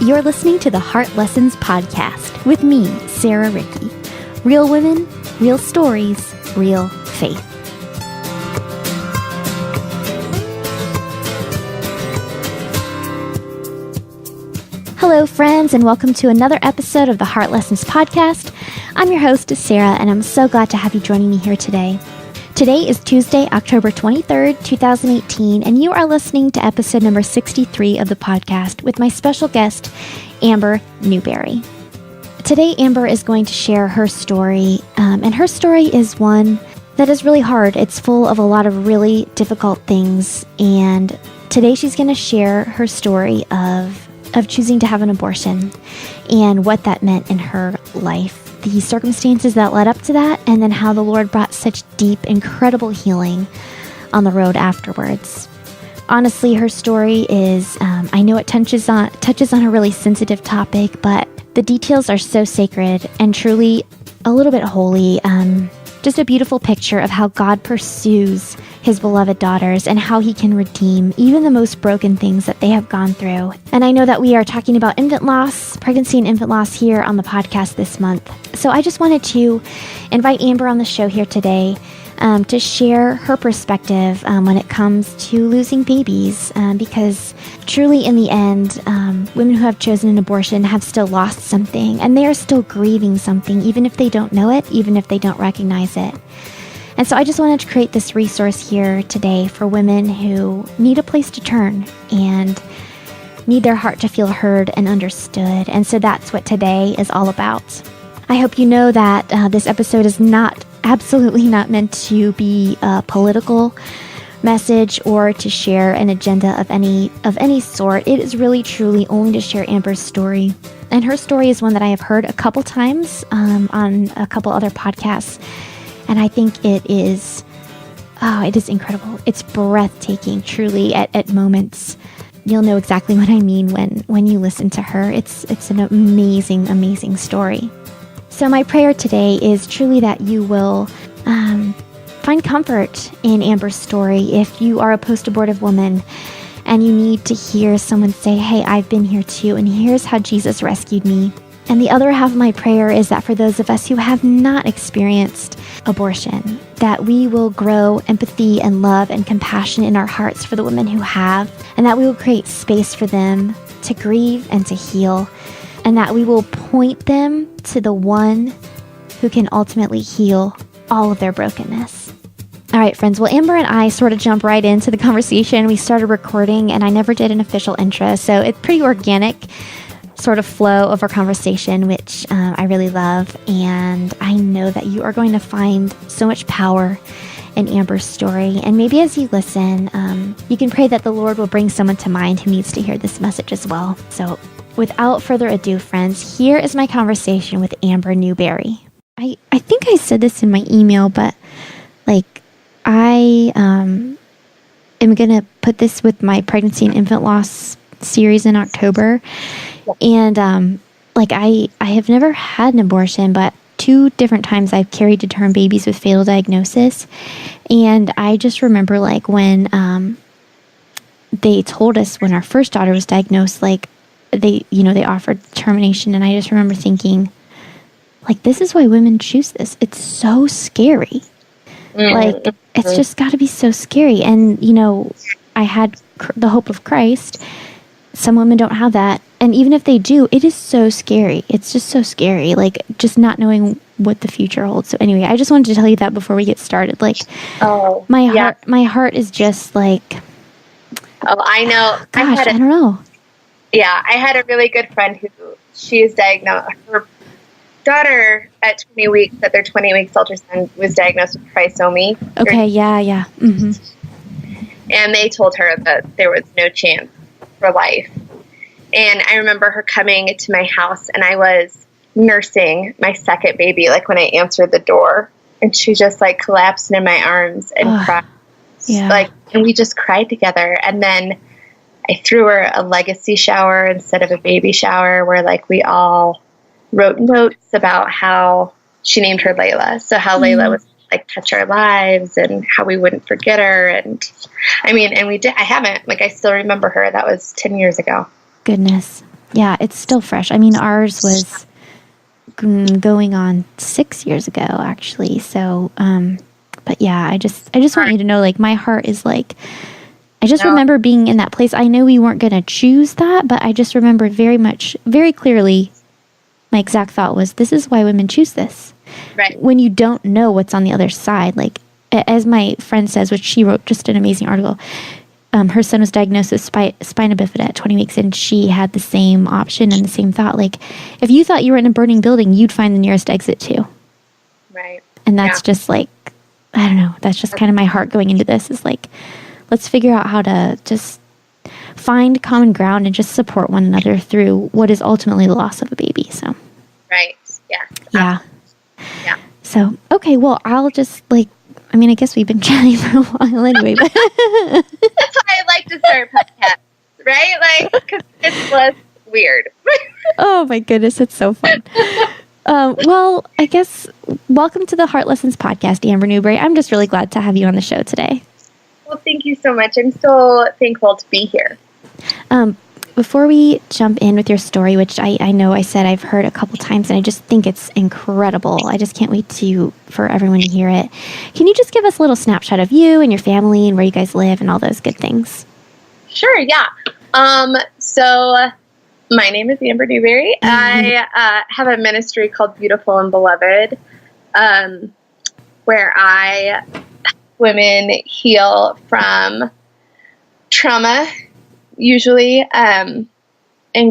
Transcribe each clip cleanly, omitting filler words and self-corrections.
You're listening to the Heart Lessons Podcast with me, Sarah Rieke. Real women, real stories, real faith. Hello, friends, and welcome to another episode of the Heart Lessons Podcast. I'm your host, Sarah, and I'm so glad to have you joining me here today. Today is Tuesday, October 23rd, 2018, and you are listening to episode number 63 of the podcast with my special guest, Amber Newberry. Today, Amber is going to share her story, and her story is one that is really hard. It's full of a lot of really difficult things, and today she's going to share her story of choosing to have an abortion and what that meant in her life, the circumstances that led up to that, and then how the Lord brought such deep, incredible healing on the road afterwards. Honestly, her story is, I know it touches on a really sensitive topic, but the details are so sacred and truly a little bit holy. Just a beautiful picture of how God pursues his beloved daughters and how he can redeem even the most broken things that they have gone through. And I know that we are talking about infant loss, pregnancy and infant loss here on the podcast this month. So I just wanted to invite Amber on the show here today to share her perspective when it comes to losing babies, because truly in the end, women who have chosen an abortion have still lost something, and they are still grieving something, even if they don't know it, even if they don't recognize it. And so I just wanted to create this resource here today for women who need a place to turn and need their heart to feel heard and understood. And so that's what today is all about. I hope you know that this episode is absolutely not meant to be a political message or to share an agenda of any sort. It is really truly only to share Amber's story. And her story is one that I have heard a couple times on a couple other podcasts. And I think it is incredible. It's breathtaking, truly, at moments. You'll know exactly what I mean when you listen to her. It's an amazing, amazing story. So my prayer today is truly that you will find comfort in Amber's story. If you are a post-abortive woman and you need to hear someone say, hey, I've been here too, and here's how Jesus rescued me. And the other half of my prayer is that for those of us who have not experienced abortion, that we will grow empathy and love and compassion in our hearts for the women who have, and that we will create space for them to grieve and to heal, and that we will point them to the one who can ultimately heal all of their brokenness. All right, friends. Well, Amber and I sort of jump right into the conversation. We started recording, and I never did an official intro, so it's pretty organic sort of flow of our conversation, which I really love. And I know that you are going to find so much power in Amber's story. And maybe as you listen, you can pray that the Lord will bring someone to mind who needs to hear this message as well. So without further ado, friends, here is my conversation with Amber Newberry. I think I said this in my email, but I am going to put this with my pregnancy and infant loss series in October. And I have never had an abortion, but 2 different times I've carried to term babies with fatal diagnosis. And I just remember when they told us when our first daughter was diagnosed, they offered termination. And I just remember thinking, this is why women choose this. It's so scary. It's just got to be so scary. And, I had the hope of Christ. Some women don't have that. And even if they do, it is so scary. It's just so scary, just not knowing what the future holds. So anyway, I just wanted to tell you that before we get started. My heart is just Oh, I know. Gosh, I don't know. Yeah, I had a really good friend who she is diagnosed. Her daughter at 20 weeks, at their 20 weeks ultrasound, was diagnosed with trisomy. Okay, yeah. Mm-hmm. And they told her that there was no chance for life. And I remember her coming to my house, and I was nursing my second baby, when I answered the door, and she just collapsed into my arms and cried. Yeah. And we just cried together. And then I threw her a legacy shower instead of a baby shower, where we all wrote notes about how she named her Layla. So how Layla was touch our lives and how we wouldn't forget her. And we did. I haven't. I still remember her. That was 10 years ago. Goodness. Yeah, it's still fresh. I mean, ours was going on 6 years ago, actually. So, but yeah, I just want you to know, like, my heart is like, I just remember being in that place. I know we weren't going to choose that, but I just remembered very clearly, my exact thought was, this is why women choose this. Right. When you don't know what's on the other side, like, as my friend says, which she wrote just an amazing article, her son was diagnosed with spina bifida at 20 weeks, and she had the same option and the same thought. Like, if you thought you were in a burning building, you'd find the nearest exit too. Right. And that's just like, I don't know, that's just kind of my heart going into this, is like, let's figure out how to just find common ground and just support one another through what is ultimately the loss of a baby. So, right. Yeah. Yeah. Yeah. So, okay, well, I'll just I mean, I guess we've been chatting for a while anyway, but that's why I like to start podcasts, right? Like, because it's less weird. Oh my goodness, it's so fun. Well, I guess welcome to the Heart Lessons podcast, Amber Newberry. I'm just really glad to have you on the show today. Well, thank you so much. I'm so thankful to be here. Before we jump in with your story, which I know I said I've heard a couple times, and I just think it's incredible. I just can't wait for everyone to hear it. Can you just give us a little snapshot of you and your family and where you guys live and all those good things? Sure, yeah. So my name is Amber Newberry. I have a ministry called Beautiful&Beloved, where I help women heal from trauma, usually, and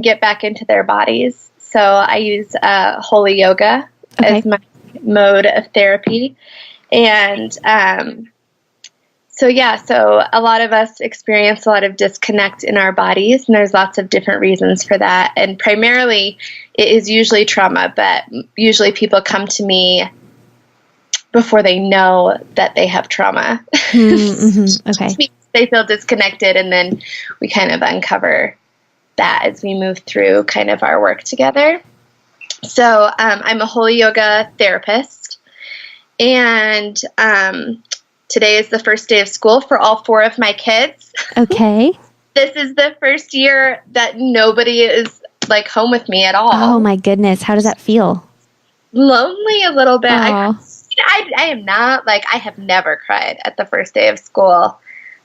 get back into their bodies. So I use holy yoga as my mode of therapy. And so a lot of us experience a lot of disconnect in our bodies, and there's lots of different reasons for that. And primarily, it is usually trauma, but usually people come to me before they know that they have trauma. Mm-hmm. Okay. They feel disconnected, and then we kind of uncover that as we move through kind of our work together. So I'm a holy yoga therapist, and today is the first day of school for all 4 of my kids. Okay. This is the first year that nobody is like home with me at all. Oh my goodness. How does that feel? Lonely a little bit. I am not, like, I have never cried at the first day of school.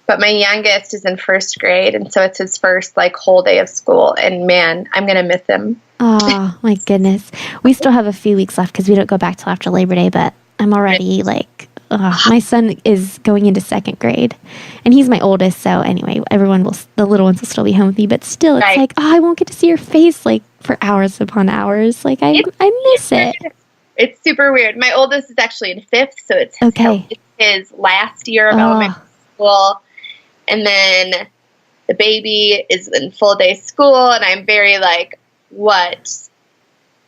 But my youngest is in first grade, and so it's his first, like, whole day of school. And, man, I'm going to miss him. Oh, my goodness. We still have a few weeks left because we don't go back till after Labor Day, but I'm already, like, my son is going into second grade. And he's my oldest, so anyway, the little ones will still be home with me. But still, it's like, I won't get to see your face, like, for hours upon hours. Like, I miss it. It's super weird. My oldest is actually in 5th, so it's his last year of elementary school. And then the baby is in full day school, and I'm very like, what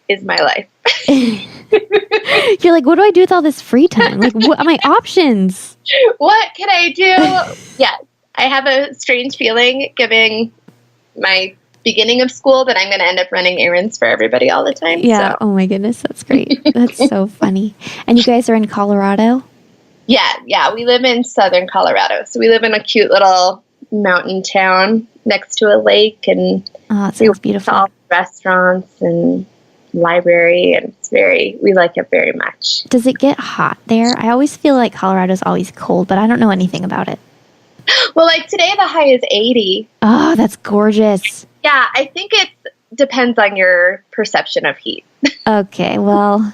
is my life? You're like, what do I do with all this free time? Like, what are my options? What can I do? Yeah, I have a strange feeling giving my beginning of school that I'm going to end up running errands for everybody all the time. Yeah. So. Oh my goodness. That's great. That's so funny. And you guys are in Colorado? Yeah, we live in southern Colorado. So we live in a cute little mountain town next to a lake, and it sounds beautiful. All restaurants and library, and we like it very much. Does it get hot there? I always feel like Colorado's always cold, but I don't know anything about it. Well, like today the high is 80. Oh, that's gorgeous. Yeah, I think it depends on your perception of heat. Okay, well,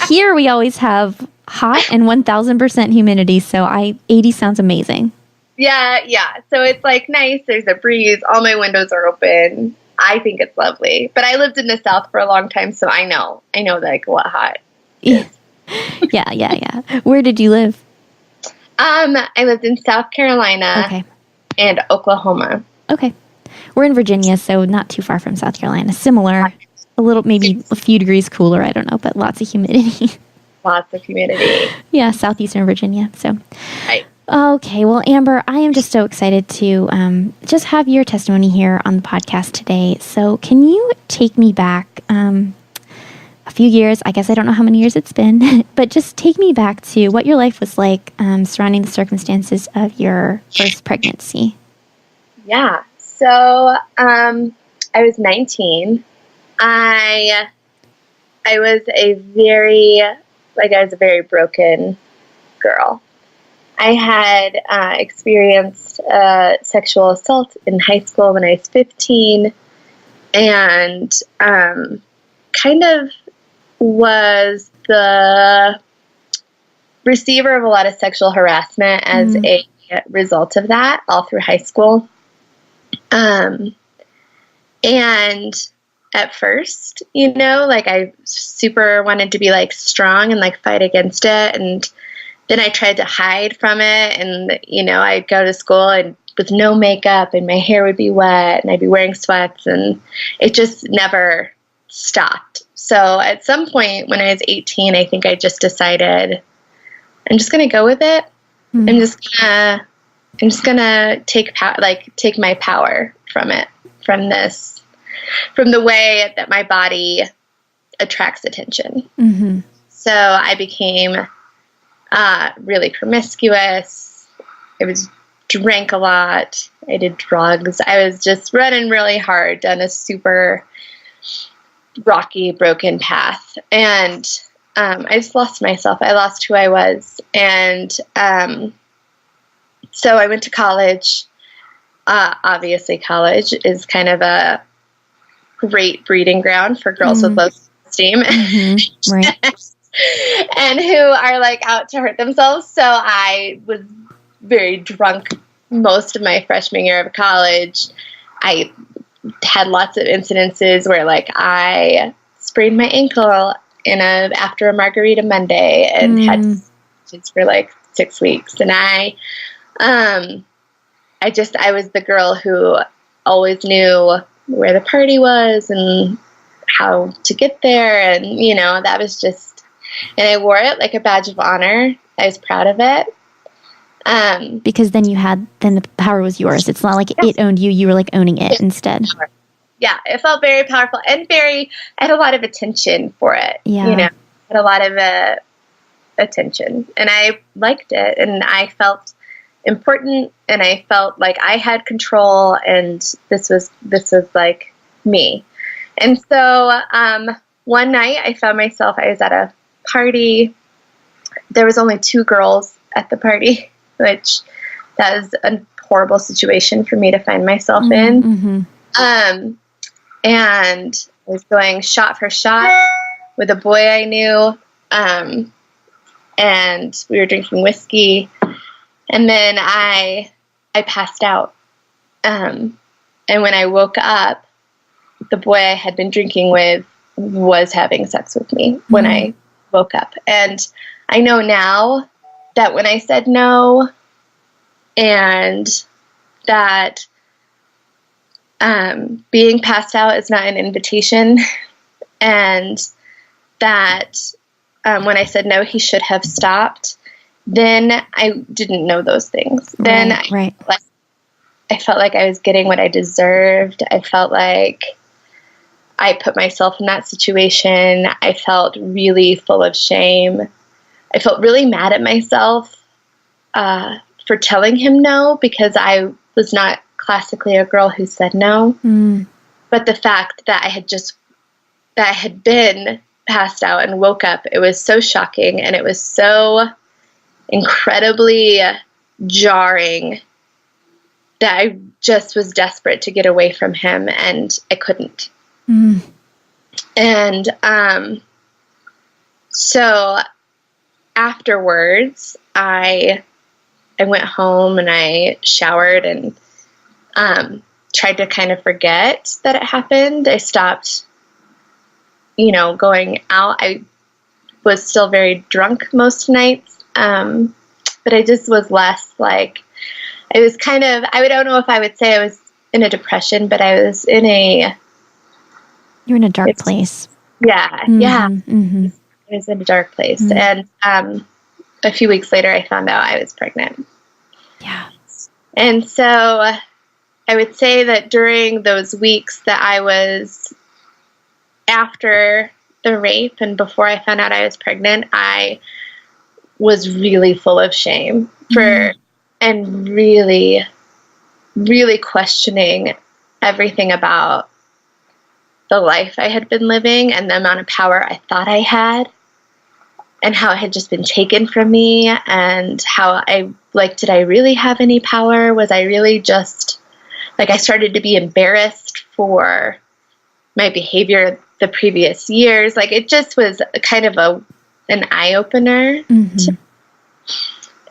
here we always have hot and 1,000% humidity, so 80 sounds amazing. Yeah. So it's like nice. There's a breeze. All my windows are open. I think it's lovely. But I lived in the South for a long time, so I know like what hot is. Yeah. Where did you live? I lived in South Carolina and Oklahoma. Okay. We're in Virginia, so not too far from South Carolina. Similar, a little, maybe a few degrees cooler, I don't know, but lots of humidity. Lots of humidity. Yeah, southeastern Virginia. So, right. Okay, well, Amber, I am just so excited to just have your testimony here on the podcast today. So can you take me back a few years? I guess I don't know how many years it's been, but just take me back to what your life was like surrounding the circumstances of your first pregnancy. Yeah. So I was 19. I was a very broken girl. I had experienced sexual assault in high school when I was 15, and kind of was the receiver of a lot of sexual harassment as a result of that all through high school. And at first, I super wanted to be strong and fight against it. And then I tried to hide from it. And, I'd go to school and with no makeup and my hair would be wet and I'd be wearing sweats and it just never stopped. So at some point when I was 18, I think I just decided I'm just going to go with it. I'm just gonna take my power from it, from the way that my body attracts attention. Mm-hmm. So I became really promiscuous. I drank a lot. I did drugs. I was just running really hard down a super rocky, broken path. And I just lost myself. I lost who I was. And so I went to college. Obviously, college is kind of a great breeding ground for girls with low self-esteem. Mm-hmm. Right. And who are out to hurt themselves. So I was very drunk most of my freshman year of college. I had lots of incidences where I sprained my ankle after a margarita Monday and had stitches for 6 weeks. And I was the girl who always knew where the party was and how to get there. And, that was just, and I wore it like a badge of honor. I was proud of it. Because then the power was yours. It's not like it owned you. You were owning it instead. Yeah. It felt very powerful and I had a lot of attention for it. Yeah. I had a lot of attention and I liked it and I felt important and I felt like I had control and this was me. And so one night I found myself, I was at a party. There was only 2 girls at the party, which that was a horrible situation for me to find myself in. Mm-hmm. And I was going shot for shot with a boy I knew. And we were drinking whiskey. And then I passed out. And when I woke up, the boy I had been drinking with was having sex with me when I woke up. And I know now that when I said no and that being passed out is not an invitation and that when I said no, he should have stopped, then I didn't know those things. Then I felt like I was getting what I deserved. I felt like I put myself in that situation. I felt really full of shame. I felt really mad at myself for telling him no because I was not classically a girl who said no. But the fact that I had been passed out and woke up, it was so shocking and it was so incredibly jarring that I just was desperate to get away from him and I couldn't. And so afterwards I went home and I showered and tried to kind of forget that it happened. I stopped, going out. I was still very drunk most nights, but I just was less I was kind of, I don't know if I would say I was in a depression, but I was in a... You're in a dark place. Yeah, yeah. Mm-hmm. I was in a dark place. And a few weeks later, I found out I was pregnant. Yeah. And so I would say that during those weeks that I was after the rape and before I found out I was pregnant, I was really full of shame and really, really questioning everything about the life I had been living and the amount of power I thought I had, and how it had just been taken from me, and how did I really have any power? Was I really just, I started to be embarrassed for my behavior the previous years. It just was kind of an eye-opener. Mm-hmm.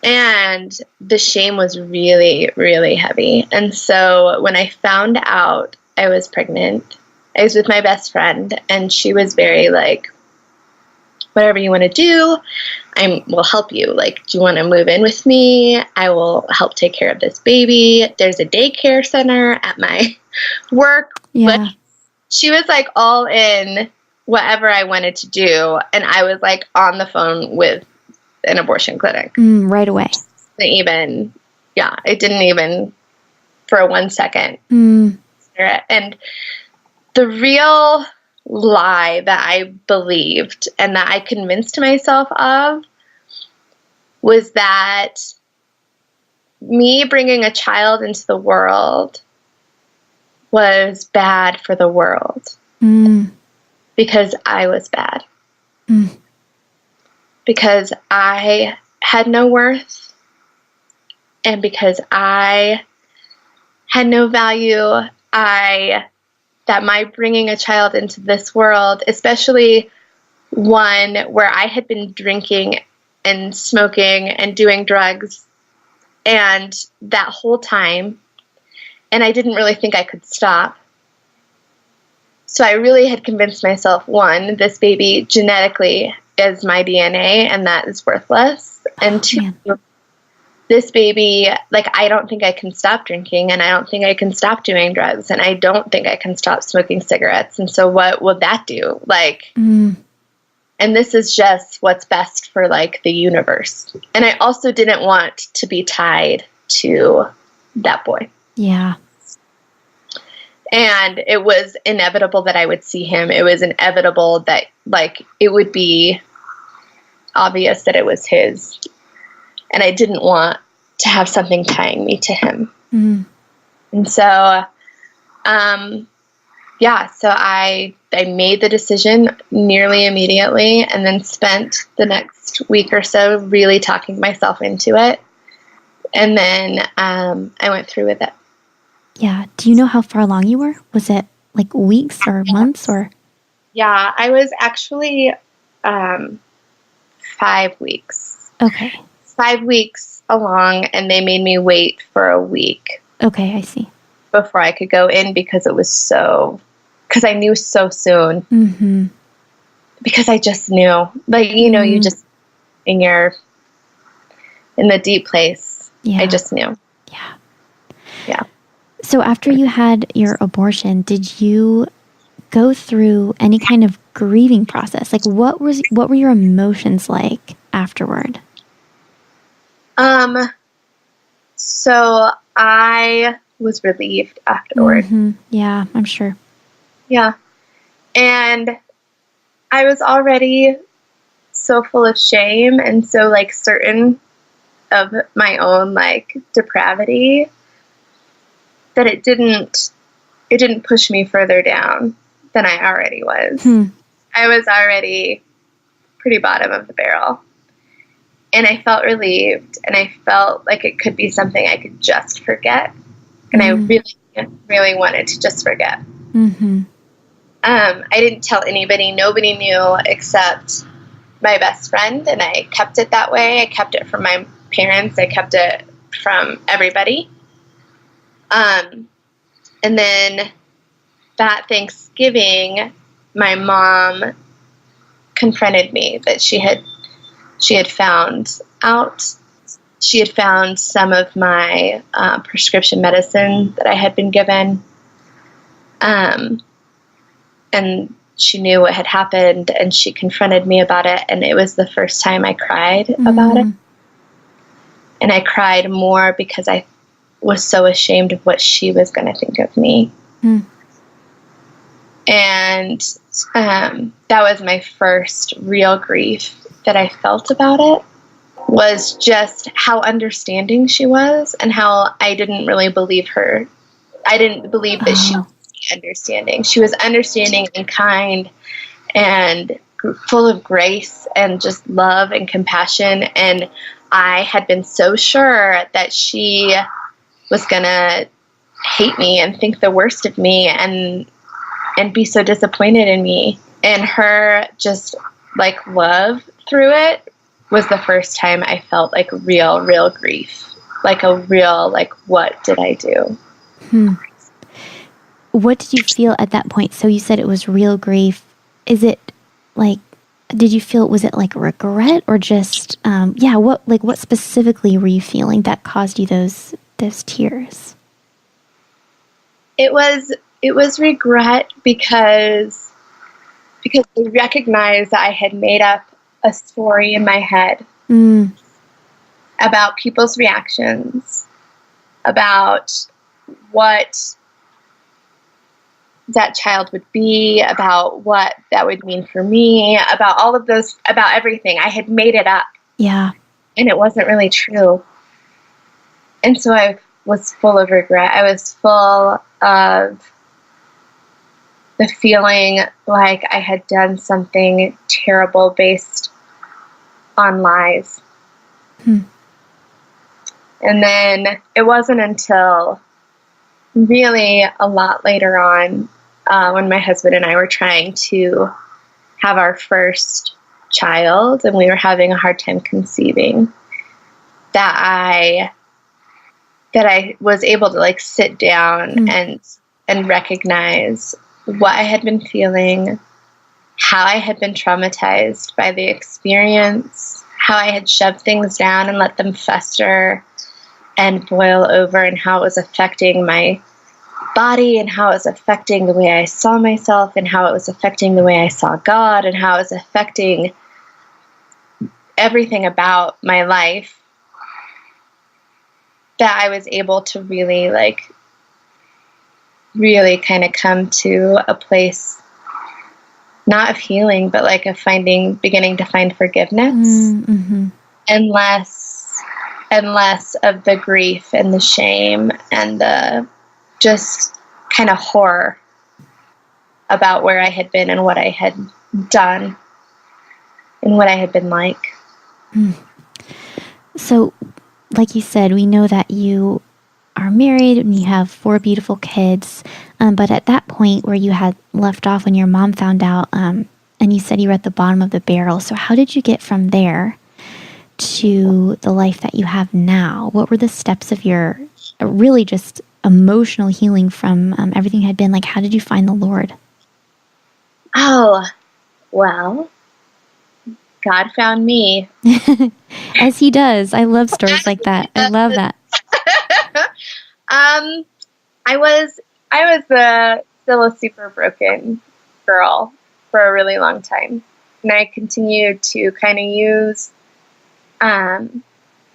And the shame was really, really heavy. And so when I found out I was pregnant, I was with my best friend, and she was very whatever you want to do, I will help you. Do you want to move in with me? I will help take care of this baby. There's a daycare center at my work. Yeah. But she was all in whatever I wanted to do. And I was on the phone with an abortion clinic. Right away. It didn't even for 1 second. And the real lie that I believed and that I convinced myself of was that me bringing a child into the world was bad for the world because I was bad. Because I had no worth, and because I had no value, that my bringing a child into this world, especially one where I had been drinking and smoking and doing drugs and that whole time, and I didn't really think I could stop. So I really had convinced myself, one, this baby genetically is my DNA and that is worthless. And two, this baby, I don't think I can stop drinking, and I don't think I can stop doing drugs, and I don't think I can stop smoking cigarettes. And so what will that do? And this is just what's best for the universe. And I also didn't want to be tied to that boy. Yeah. And it was inevitable that I would see him. It was inevitable that it would be obvious that it was his. And I didn't want to have something tying me to him. And so, so I made the decision nearly immediately, and then spent the next week or so really talking myself into it. And then I went through with it. Yeah. Do you know how far along you were? Was it weeks or months or? Yeah, I was actually 5 weeks. Okay. 5 weeks along, and they made me wait for a week. Okay, I see. Before I could go in, because because I knew so soon. Mm-hmm. Because I just knew. You just, in the deep place, I just knew. Yeah. Yeah. So after you had your abortion, did you go through any kind of grieving process? What were your emotions like afterward? So I was relieved afterward. Mm-hmm. Yeah, I'm sure. Yeah. And I was already so full of shame and so certain of my own depravity that it didn't push me further down than I already was. I was already pretty bottom of the barrel. And I felt relieved, and I felt like it could be something I could just forget. And I really, really wanted to just forget. Mm-hmm. I didn't tell anybody. Nobody knew except my best friend, and I kept it that way. I kept it from my parents. I kept it from everybody. And then that Thanksgiving, my mom confronted me that she had found out. She had found some of my prescription medicine that I had been given. And she knew what had happened, and she confronted me about it. And it was the first time I cried about it. And I cried more because I was so ashamed of what she was going to think of me. And that was my first real grief that I felt about it, was just how understanding she was and how I didn't really believe her. I didn't believe that she was understanding. She was understanding and kind and full of grace and just love and compassion. And I had been so sure that she was going to hate me and think the worst of me and be so disappointed in me. And her just like love through it was the first time I felt like real grief. Like a real, like, what did I do? What did you feel at that point? So you said it was real grief. Is it like, did you feel, was it like regret or just, what specifically were you feeling that caused you those tears? It was regret because I recognized that I had made up a story in my head about people's reactions, about what that child would be, about what that would mean for me, about all of those, about everything. I had made it up. Yeah. And it wasn't really true. And so I was full of regret. I was full of the feeling like I had done something terrible based on lies. And then it wasn't until really a lot later on, when my husband and I were trying to have our first child and we were having a hard time conceiving, that I was able to like sit down and recognize what I had been feeling, how I had been traumatized by the experience, how I had shoved things down and let them fester and boil over, and how it was affecting my body and how it was affecting the way I saw myself and how it was affecting the way I saw God and how it was affecting everything about my life, that I was able to really kind of come to a place, not of healing, but like of beginning to find forgiveness and less of the grief and the shame and the just kind of horror about where I had been and what I had done and what I had been like. So, like you said, we know that you are married and you have 4 beautiful kids. But at that point where you had left off when your mom found out, and you said you were at the bottom of the barrel. So how did you get from there to the life that you have now? What were the steps of your really just emotional healing from everything had been? Like, how did you find the Lord? Oh, well, God found me. As he does. I love stories like that. I love that. I was still a super broken girl for a really long time. And I continued to kind of use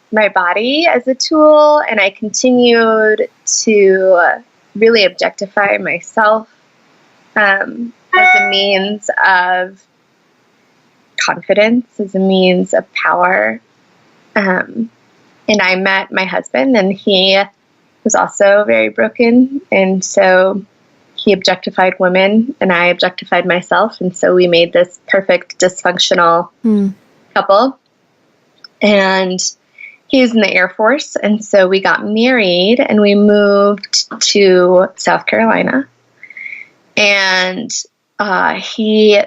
my body as a tool, and I continued to really objectify myself as a means of confidence, as a means of power. And I met my husband, and he was also very broken, and so he objectified women, and I objectified myself, and so we made this perfect dysfunctional couple. And he was in the Air Force, and so we got married, and we moved to South Carolina. And he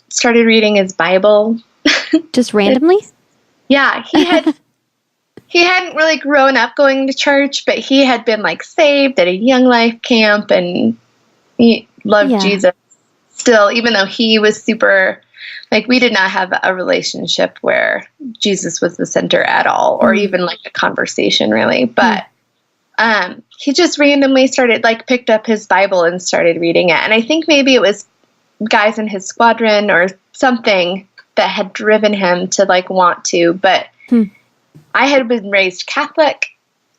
started reading his Bible. Just randomly? Yeah, he hadn't really grown up going to church, but he had been like saved at a Young Life camp, and he loved Jesus still, even though he was super, like, we did not have a relationship where Jesus was the center at all, or even like a conversation really. But he just randomly started, like, picked up his Bible and started reading it. And I think maybe it was guys in his squadron or something that had driven him to like want to. But I had been raised Catholic,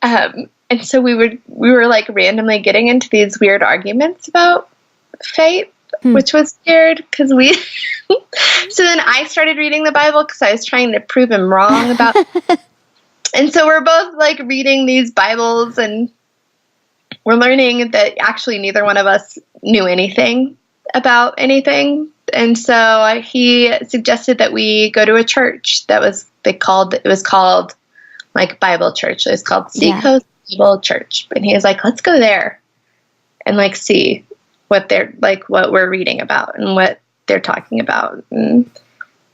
and so we were like randomly getting into these weird arguments about faith, which was weird because so then I started reading the Bible because I was trying to prove him wrong about, and so we're both like reading these Bibles, and we're learning that actually neither one of us knew anything about anything. And so he suggested that we go to a church that was called like Bible church. It was called Seacoast Bible Church. And he was like, let's go there and like see what we're reading about and what they're talking about and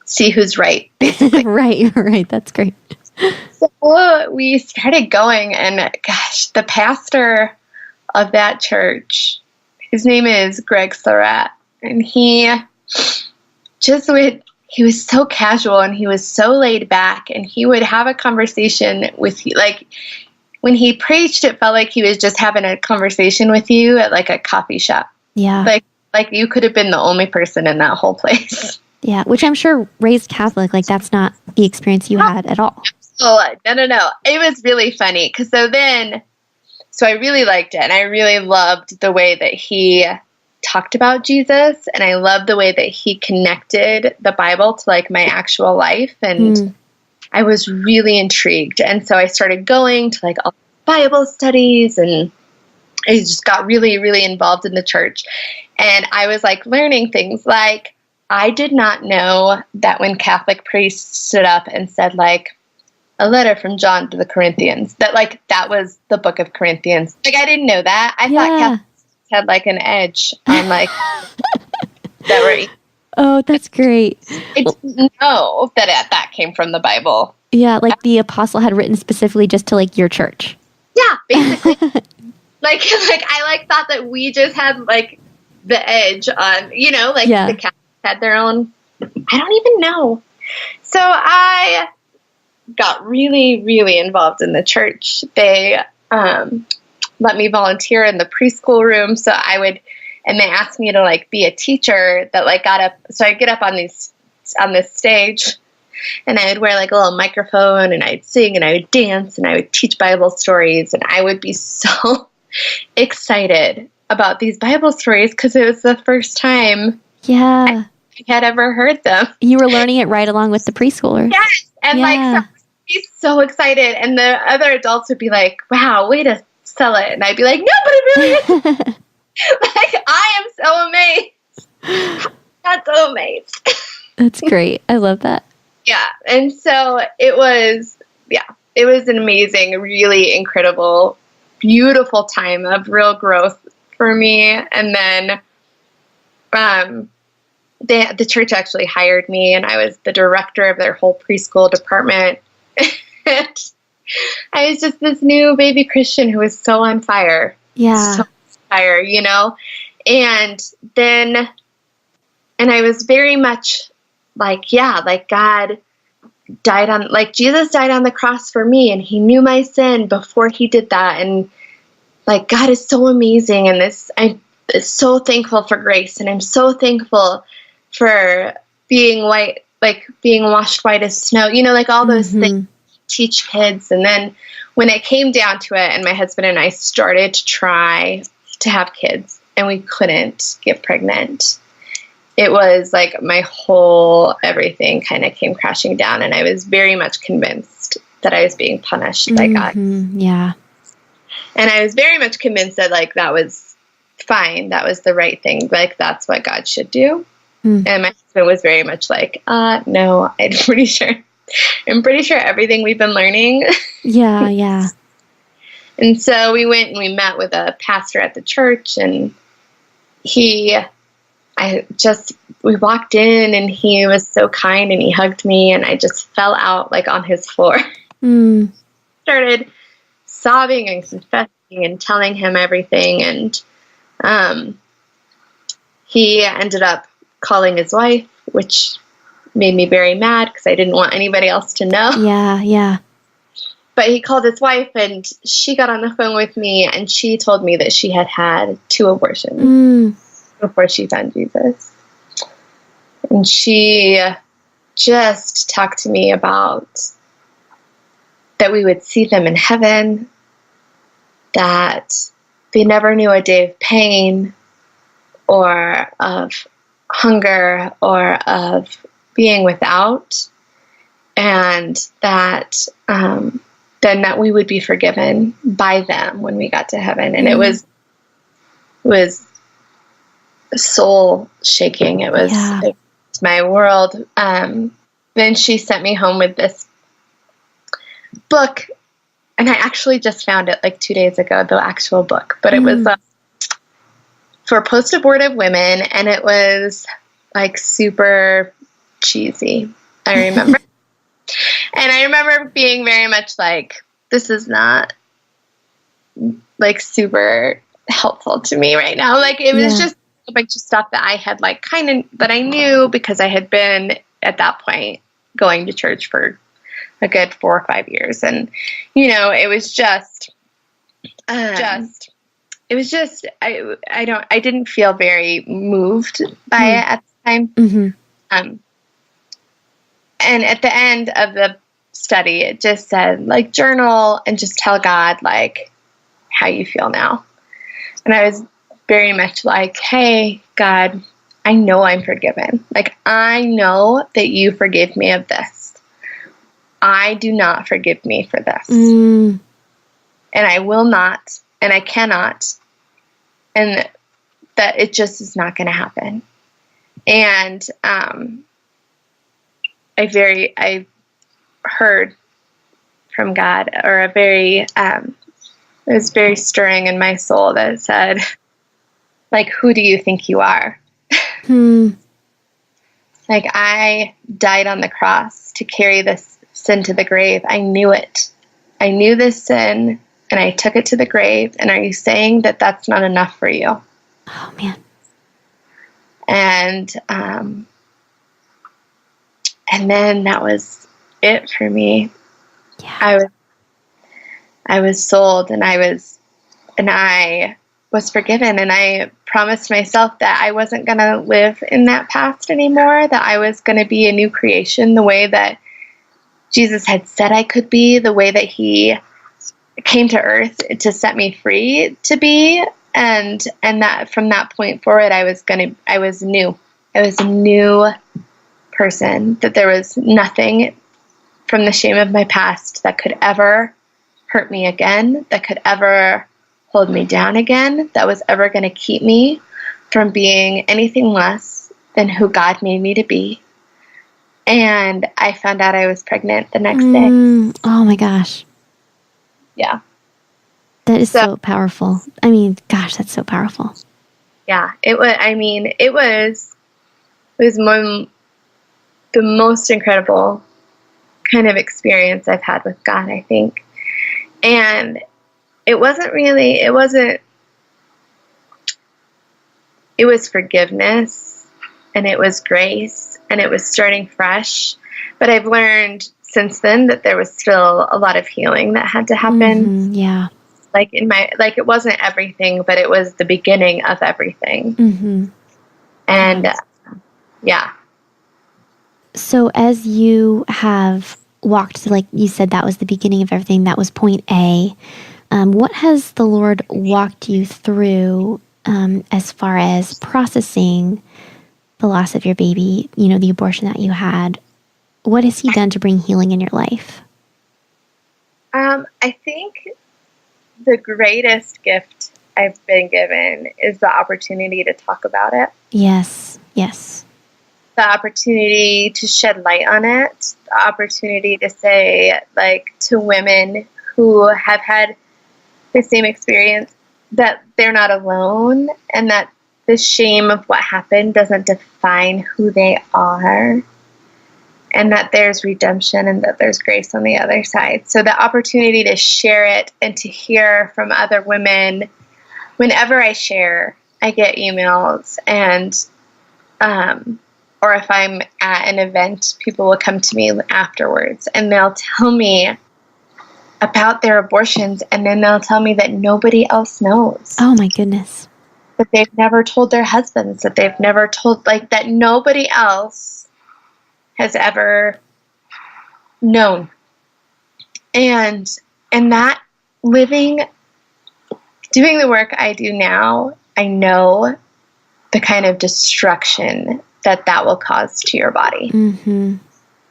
see who's right, basically. Right. That's great. So we started going, and gosh, the pastor of that church, his name is Greg Surratt, and he was so casual and he was so laid back, and he would have a conversation with you. Like when he preached, it felt like he was just having a conversation with you at like a coffee shop. Yeah. Like you could have been the only person in that whole place. Yeah, which I'm sure, raised Catholic, like that's not the experience you had at all. Oh, no. It was really funny because so I really liked it, and I really loved the way that he talked about Jesus, and I loved the way that he connected the Bible to like my actual life, and I was really intrigued. And so I started going to like all Bible studies, and I just got really, really involved in the church. And I was like learning things like, I did not know that when Catholic priests stood up and said like a letter from John to the Corinthians, that like that was the book of Corinthians. Like I didn't know that. I thought Catholics had like an edge on like that were. Oh, that's great. I didn't know that came from the Bible. Yeah, like the apostle had written specifically just to like your church. Yeah, basically. like I like thought that we just had like the edge on, the Catholics had their own. I don't even know. So I got really, really involved in the church. They let me volunteer in the preschool room. So and they asked me to like be a teacher that like got up. So I get up on this stage, and I would wear like a little microphone, and I'd sing and I would dance and I would teach Bible stories, and I would be so excited about these Bible stories because it was the first time I had ever heard them. You were learning it right along with the preschoolers. Yes. And like, so I'd be so excited. And the other adults would be like, wow, way to sell it. And I'd be like, no, but it really is. Like, I am so amazed. Not so amazed. That's great. I love that. Yeah. And so it was an amazing, really incredible, beautiful time of real growth for me. And then the church actually hired me, and I was the director of their whole preschool department. And I was just this new baby Christian who was so on fire. Yeah. So on fire, And then, and I was very much like, God died Jesus died on the cross for me, and he knew my sin before he did that. And like, God is so amazing. And I'm so thankful for grace. And I'm so thankful for being white, like being washed white as snow, like all those things teach kids. And then when it came down to it, and my husband and I started to try to have kids, and we couldn't get pregnant, it was like my whole everything kind of came crashing down. And I was very much convinced that I was being punished by God. Yeah. And I was very much convinced that like that was fine. That was the right thing. Like that's what God should do. And my husband was very much like, no, I'm pretty sure everything we've been learning. Yeah. And so we went and we met with a pastor at the church, and we walked in, and he was so kind, and he hugged me, and I just fell out like on his floor. Started sobbing and confessing and telling him everything. And he ended up calling his wife, which made me very mad because I didn't want anybody else to know. Yeah. But he called his wife, and she got on the phone with me, and she told me that she had 2 abortions before she found Jesus. And she just talked to me about that we would see them in heaven, that they never knew a day of pain or of hunger or of being without, and that then that we would be forgiven by them when we got to heaven. And it was soul shaking. It was my world. Then she sent me home with this book, and I actually just found it like 2 days ago, the actual book, but it was for post-abortive women, and it was like super cheesy, I remember. And I remember being very much like, this is not like super helpful to me right now. Like it was just a bunch of stuff that I had like kind of, that I knew because I had been at that point going to church for a good 4 or 5 years. And, you know, it was just, I didn't feel very moved by it at the time. Mm-hmm. And at the end of the study, it just said, like, journal and just tell God, like, how you feel now. And I was very much like, hey, God, I know I'm forgiven. Like, I know that you forgave me of this. I do not forgive me for this. And I will not, and I cannot, and that it just is not going to happen. And I heard from God, or it was very stirring in my soul that said, like, who do you think you are? Like, I died on the cross to carry this sin to the grave. I knew it. I knew this sin, and I took it to the grave. And are you saying that that's not enough for you? Oh, man. And then that was it for me. Yeah. I was sold, and I was forgiven, and I promised myself that I wasn't going to live in that past anymore, that I was going to be a new creation the way that Jesus had said I could be, the way that he came to earth to set me free to be. And that from that point forward, I was new. I was a new person, that there was nothing from the shame of my past that could ever hurt me again, that could ever hold me down again, that was ever going to keep me from being anything less than who God made me to be. And I found out I was pregnant the next day. Oh my gosh. Yeah. That is so powerful. I mean, gosh, that's so powerful. Yeah. It was the most incredible kind of experience I've had with God, I think. And it was forgiveness, and it was grace, and it was starting fresh. But I've learned since then that there was still a lot of healing that had to happen. Yeah. Like it wasn't everything, but it was the beginning of everything. And yeah. So as you have walked, like you said, that was the beginning of everything. That was point A. What has the Lord walked you through as far as processing the loss of your baby, you know, the abortion that you had? What has he done to bring healing in your life? I think the greatest gift I've been given is the opportunity to talk about it. Yes. The opportunity to shed light on it, the opportunity to say, like, to women who have had the same experience, that they're not alone, and that the shame of what happened doesn't define who they are, and that there's redemption and that there's grace on the other side. So the opportunity to share it and to hear from other women. Whenever I share, I get emails, and or if I'm at an event, people will come to me afterwards and they'll tell me about their abortions, and then they'll tell me that nobody else knows. Oh my goodness. That they've never told their husbands, that they've never told, like, that nobody else has ever known. And that doing the work I do now, I know the kind of destruction that will cause to your body.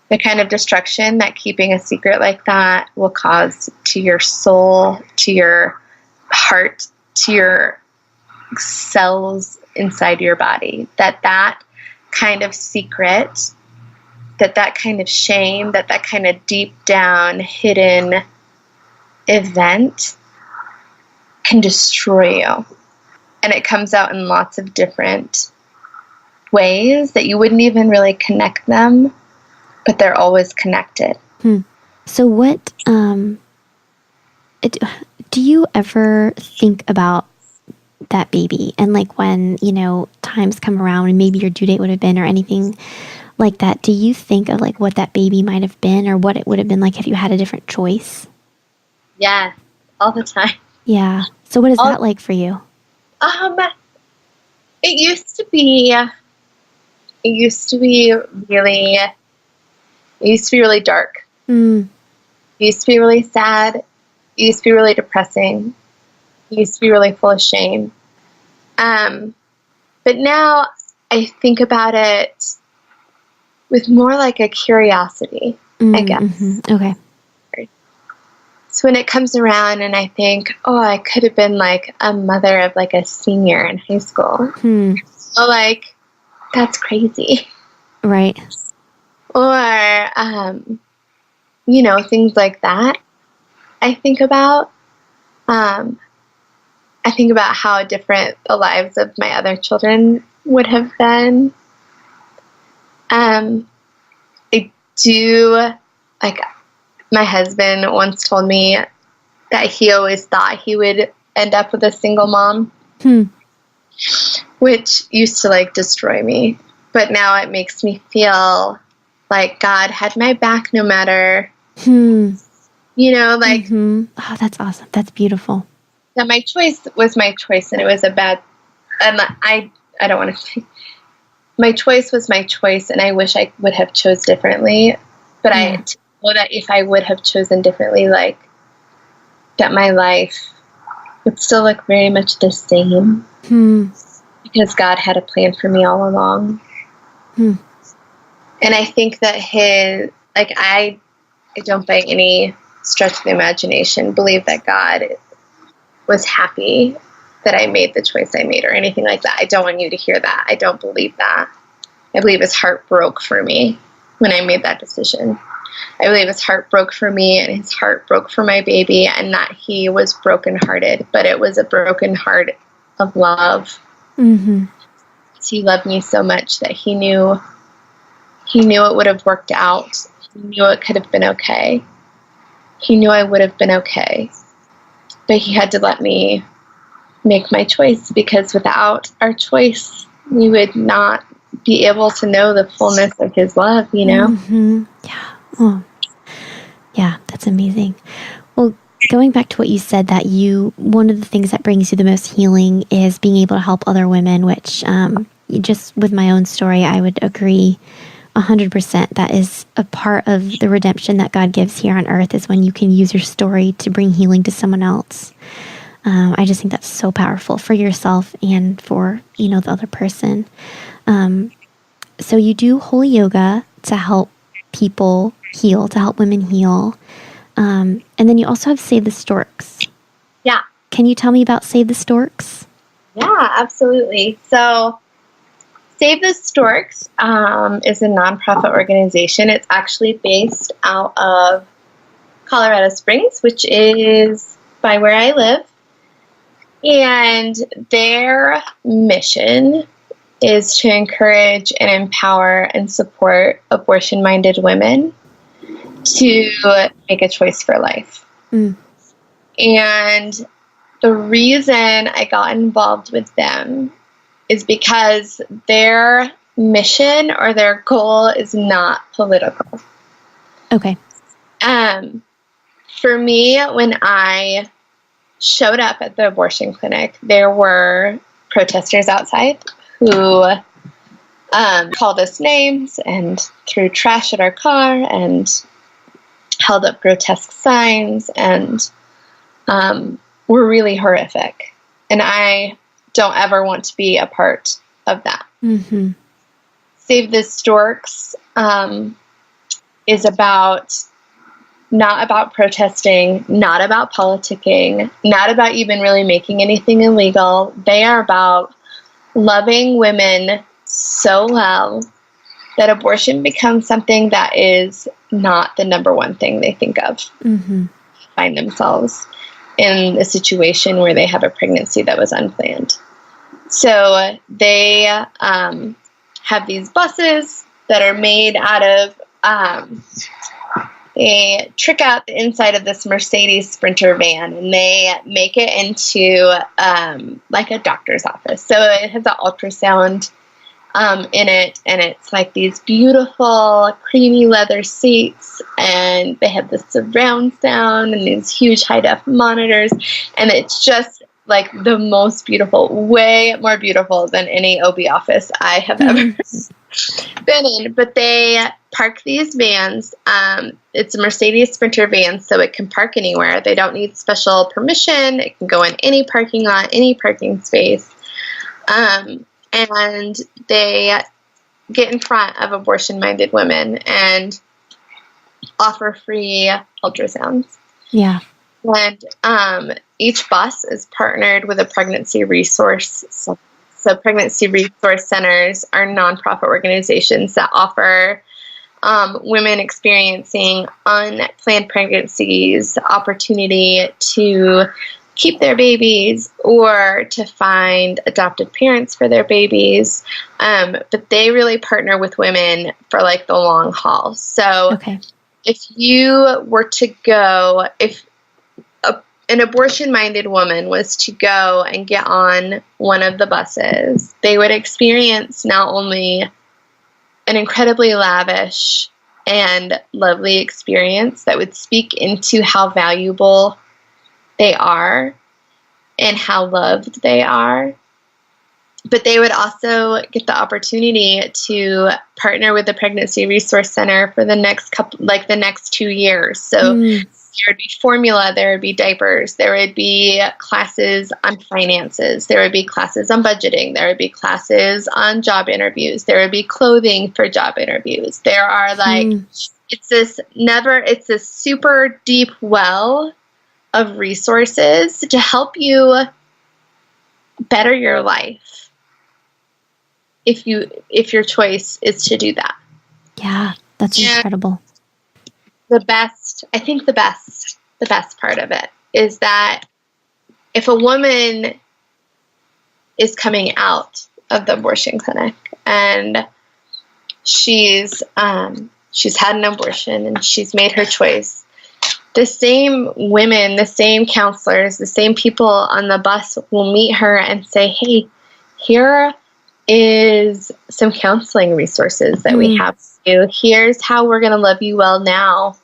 the kind of destruction that keeping a secret like that will cause to your soul, to your heart, to your cells inside your body. That kind of secret, that kind of shame, that kind of deep down hidden event can destroy you. And it comes out in lots of different ways that you wouldn't even really connect them, but they're always connected. So what, do you ever think about that baby and like when, times come around and maybe your due date would have been or anything like that? Do you think of like what that baby might have been or what it would have been like if you had a different choice? Yeah, all the time. Yeah. So what is that like for you? It used to be really dark. It used to be really sad. It used to be really depressing. It used to be really full of shame. But now I think about it with more like a curiosity, I guess. Mm-hmm. Okay. So when it comes around and I think, oh, I could have been like a mother of like a senior in high school. Oh, like, that's crazy. Right. Or, things like that. I think about how different the lives of my other children would have been. I do, like, my husband once told me that he always thought he would end up with a single mom, which used to, like, destroy me. But now it makes me feel like God had my back no matter, Oh, that's awesome. That's beautiful. That my choice was my choice, and it was a bad, and I don't want to say, my choice was my choice, and I wish I would have chose differently, but I know that if I would have chosen differently, like, that my life would still look very much the same, because God had a plan for me all along. And I think that I don't by any stretch of the imagination believe that God was happy that I made the choice I made or anything like that. I don't want you to hear that. I don't believe that. I believe his heart broke for me when I made that decision. I believe his heart broke for me and his heart broke for my baby, and that he was brokenhearted, but it was a broken heart of love. He loved me so much that he knew it would have worked out. He knew it could have been okay. He knew I would have been okay. But he had to let me make my choice, because without our choice, we would not be able to know the fullness of his love, Yeah. Oh, yeah, that's amazing. Well, going back to what you said, that one of the things that brings you the most healing is being able to help other women, which just with my own story, I would agree 100%. That is a part of the redemption that God gives here on earth, is when you can use your story to bring healing to someone else. I just think that's so powerful for yourself and for, the other person. So you do holy yoga to help people heal, to help women heal. And then you also have Save the Storks. Yeah. Can you tell me about Save the Storks? Yeah, absolutely. So Save the Storks is a nonprofit organization. It's actually based out of Colorado Springs, which is by where I live. And their mission is to encourage and empower and support abortion-minded women to make a choice for life. And the reason I got involved with them is because their mission or their goal is not political. Okay. For me, when I showed up at the abortion clinic, there were protesters outside who called us names and threw trash at our car and held up grotesque signs and were really horrific. And I don't ever want to be a part of that. Save the Storks is not about protesting, not about politicking, not about even really making anything illegal. They are about loving women so well that abortion becomes something that is not the number one thing they think of. Find themselves in a situation where they have a pregnancy that was unplanned. So they have these buses that are made out of, they trick out the inside of this Mercedes Sprinter van, and they make it into like a doctor's office. So it has an ultrasound in it, and it's like these beautiful creamy leather seats, and they have this surround sound and these huge high-def monitors, and it's just like the most beautiful, way more beautiful than any OB office I have ever been in. But they park these vans. It's a Mercedes Sprinter van, so it can park anywhere. They don't need special permission. It can go in any parking lot, any parking space. And they get in front of abortion-minded women and offer free ultrasounds. Yeah. And each bus is partnered with a pregnancy resource. So pregnancy resource centers are nonprofit organizations that offer women experiencing unplanned pregnancies opportunity to keep their babies or to find adopted parents for their babies. But they really partner with women for like the long haul. So if you were to go, if an abortion-minded woman was to go and get on one of the buses, they would experience not only an incredibly lavish and lovely experience that would speak into how valuable they are and how loved they are, but they would also get the opportunity to partner with the Pregnancy Resource Center for the next the next 2 years. So there would be formula, there would be diapers, there would be classes on finances, there would be classes on budgeting, there would be classes on job interviews, there would be clothing for job interviews. There are it's this super deep well of resources to help you better your life if your choice is to do that. Yeah, that's incredible. The best part of it is that if a woman is coming out of the abortion clinic and she's had an abortion and she's made her choice, the same women, the same counselors, the same people on the bus will meet her and say, hey, here is some counseling resources that we have for you. Here's how we're going to love you well now.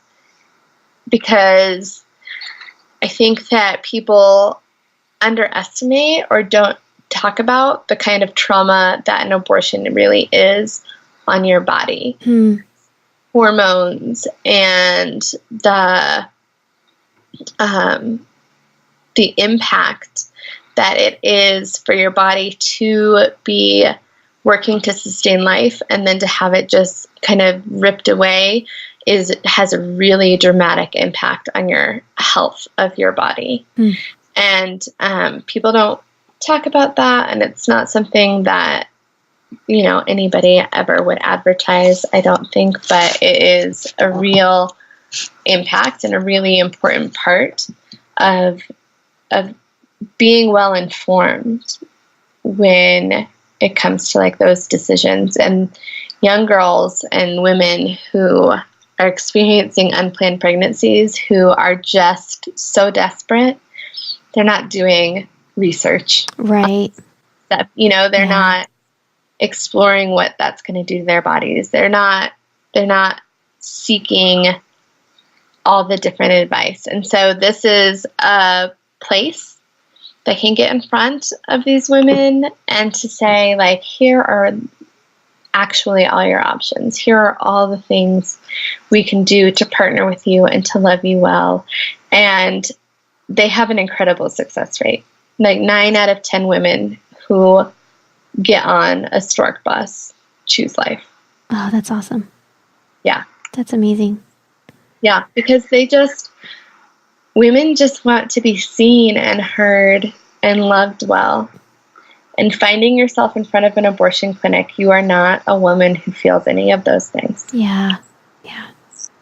Because I think that people underestimate or don't talk about the kind of trauma that an abortion really is on your body. Hormones and the impact that it is for your body to be working to sustain life and then to have it just kind of ripped away has a really dramatic impact on your health of your body. And people don't talk about that, and it's not something that anybody ever would advertise, I don't think, but it is a real impact and a really important part of being well informed when it comes to like those decisions. And young girls and women who are experiencing unplanned pregnancies, who are just so desperate, they're not doing research. Right. They're not exploring what that's going to do to their bodies. They're not seeking all the different advice. And so this is a place that can get in front of these women and to say, like, here are actually all your options. Here are all the things we can do to partner with you and to love you well. And they have an incredible success rate. Like 9 out of 10 women who get on a Stork bus choose life. Oh, that's awesome. Yeah. That's amazing. Yeah, because women just want to be seen and heard and loved well. And finding yourself in front of an abortion clinic, you are not a woman who feels any of those things. Yeah. Yeah.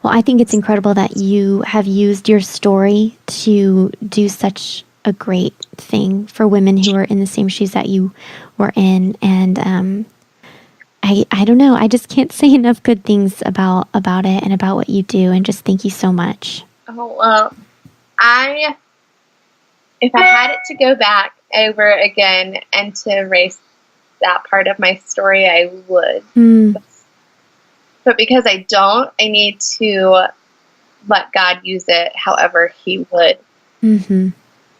Well, I think it's incredible that you have used your story to do such a great thing for women who are in the same shoes that you were in. And I don't know. I just can't say enough good things about it and about what you do. And just thank you so much. Oh, well, if I had it to go back over again and to erase that part of my story, I would. But because I don't, I need to let God use it however He would. Mm-hmm.